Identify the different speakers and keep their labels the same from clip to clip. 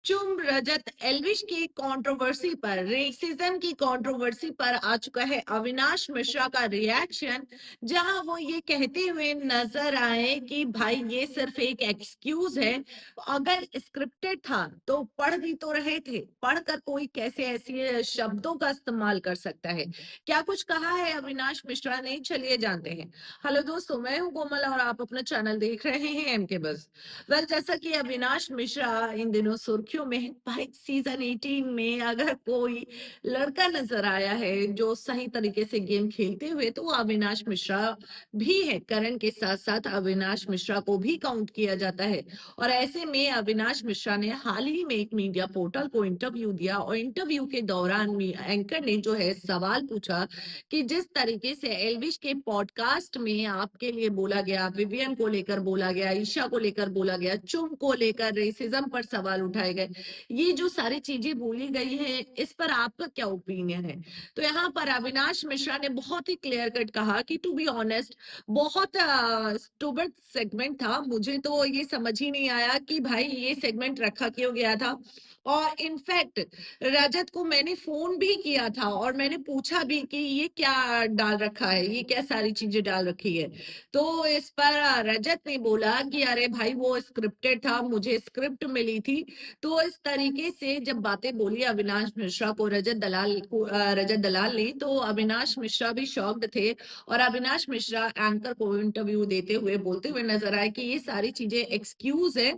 Speaker 1: चुम रजत एल्विश की कंट्रोवर्सी पर रेसिज्म की कंट्रोवर्सी पर आ चुका है अविनाश मिश्रा का रिएक्शन। जहां वो ये कहते हुए नजर आए कि भाई ये सिर्फ एक एक्सक्यूज है। अगर स्क्रिप्टेड था तो पढ़ भी तो रहे थे, पढ़कर कोई कैसे ऐसे शब्दों का इस्तेमाल कर सकता है। क्या कुछ कहा है अविनाश मिश्रा ने, चलिए जानते हैं। हेलो दोस्तों, मैं हूं कोमल और आप अपना चैनल देख रहे हैं एम के बस। जैसा कि अविनाश मिश्रा इन दिनों सुर्खियों में है, भाई सीजन 18 में अगर कोई लड़का नजर आया है जो सही तरीके से गेम खेलते हुए, तो वो अविनाश मिश्रा भी है। करण के साथ साथ अविनाश मिश्रा को भी काउंट किया जाता है। और ऐसे में अविनाश मिश्रा ने हाल ही में एक मीडिया पोर्टल को इंटरव्यू दिया और इंटरव्यू के दौरान एंकर ने जो है सवाल पूछा कि जिस तरीके से एल्विश के पॉडकास्ट में आपके लिए बोला गया, विवियन को लेकर बोला गया, ईशा को लेकर बोला गया, चुम को लेकर रेसिज्म पर सवाल उठाए गए, ये जो सारी चीजें बोली गई है, इस पर आपका क्या ओपिनियन है। तो यहाँ पर अविनाश मिश्रा ने बहुत ही क्लियर कट कहा कि टू बी ऑनेस्ट, बहुत स्टूपिड सेगमेंट था। मुझे तो ये समझ ही नहीं आया कि भाई ये सेगमेंट रखा क्यों गया था। और इनफैक्ट रजत को मैंने फोन भी किया था और मैंने पूछा भी कि ये क्या डाल रखा है, ये क्या सारी चीजें डाल रखी है। तो इस पर रजत ने बोला कि अरे भाई वो स्क्रिप्टेड था, मुझे स्क्रिप्ट मिली थी। तो इस तरीके से जब बातें बोली अविनाश मिश्रा को रजत दलाल ने, तो अविनाश मिश्रा भी शॉक्ड थे। और अविनाश मिश्रा एंकर को इंटरव्यू देते हुए बोलते हुए नजर आए कि ये सारी चीजें एक्सक्यूज है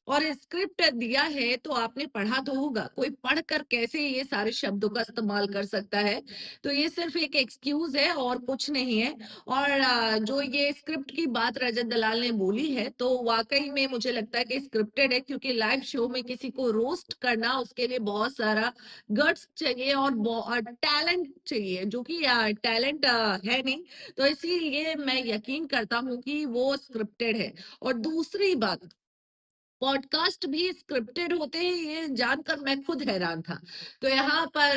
Speaker 1: और स्क्रिप्ट दिया है तो आपने पढ़ा तो होगा, कोई पढ़कर कैसे ये सारे शब्दों का इस्तेमाल कर सकता है। तो ये सिर्फ एक एक्सक्यूज है और कुछ नहीं है। और जो ये स्क्रिप्ट की बात रजत दलाल ने बोली है, तो वाकई में मुझे लगता है कि स्क्रिप्टेड है, क्योंकि लाइव शो में किसी को रोस्ट करना, उसके लिए बहुत सारा गट्स चाहिए और टैलेंट चाहिए, जो कि टैलेंट है नहीं। तो इसीलिए मैं यकीन करता हूँ कि वो स्क्रिप्टेड है। और दूसरी बात, पॉडकास्ट भी स्क्रिप्टेड होते हैं, ये जानकर मैं खुद हैरान था। तो यहाँ पर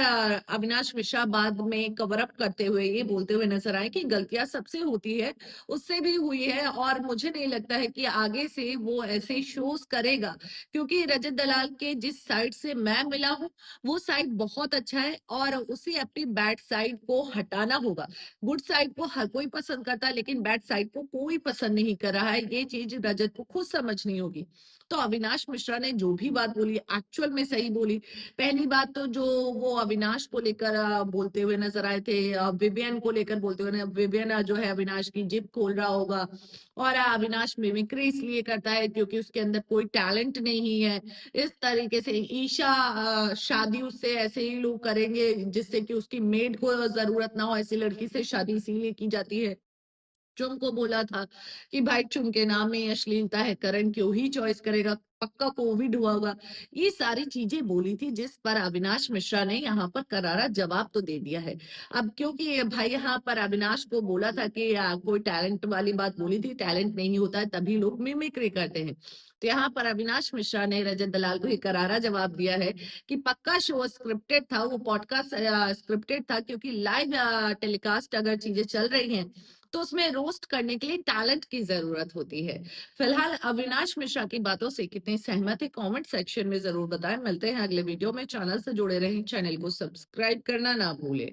Speaker 1: अविनाश मिश्रा बाद में कवर अप करते हुए ये बोलते हुए नजर आए कि गलतियां सबसे होती है, उससे भी हुई है और मुझे नहीं लगता है कि आगे से वो ऐसे शोज करेगा। क्योंकि रजत दलाल के जिस साइड से मैं मिला हूँ, वो साइड बहुत अच्छा है और उसे अपनी बैड साइड को हटाना होगा। गुड साइड को हर कोई पसंद करता है, लेकिन बैड साइड को कोई पसंद नहीं कर रहा है। ये चीज रजत को खुद समझनी होगी। तो अविनाश मिश्रा ने जो भी बात बोली एक्चुअल में सही बोली। पहली बात तो जो वो अविनाश को लेकर बोलते हुए नजर आए थे, विवियन को लेकर बोलते हुए विवियन जो है अविनाश की जिप खोल रहा होगा। और अविनाश मिमिक्री इसलिए करता है क्योंकि उसके अंदर कोई टैलेंट नहीं है। इस तरीके से ईशा शादी उससे ऐसे ही लोग करेंगे जिससे कि उसकी मेड को जरूरत ना हो, ऐसी लड़की से शादी इसीलिए की जाती है। चुम को बोला था कि भाई चुम के नाम में अश्लीलता है, करण क्यों ही चॉइस करेगा, पक्का कोविड हुआ होगा। ये सारी चीजें बोली थी जिस पर अविनाश मिश्रा ने यहाँ पर करारा जवाब तो दे दिया है। अब क्योंकि भाई यहाँ पर अविनाश को बोला था कि कोई टैलेंट वाली बात बोली थी, टैलेंट नहीं होता है तभी लोग मिमिक्री करते हैं। तो यहाँ पर अविनाश मिश्रा ने रजत दलाल को एक करारा जवाब दिया है कि पक्का शो स्क्रिप्टेड था, वो पॉडकास्ट स्क्रिप्टेड था, क्योंकि लाइव टेलीकास्ट अगर चीजें चल रही हैं तो उसमें रोस्ट करने के लिए टैलेंट की जरूरत होती है। फिलहाल अविनाश मिश्रा की बातों से कितने सहमत है, कमेंट सेक्शन में जरूर बताएं। मिलते हैं अगले वीडियो में। चैनल से जुड़े रहें, चैनल को सब्सक्राइब करना ना भूलें।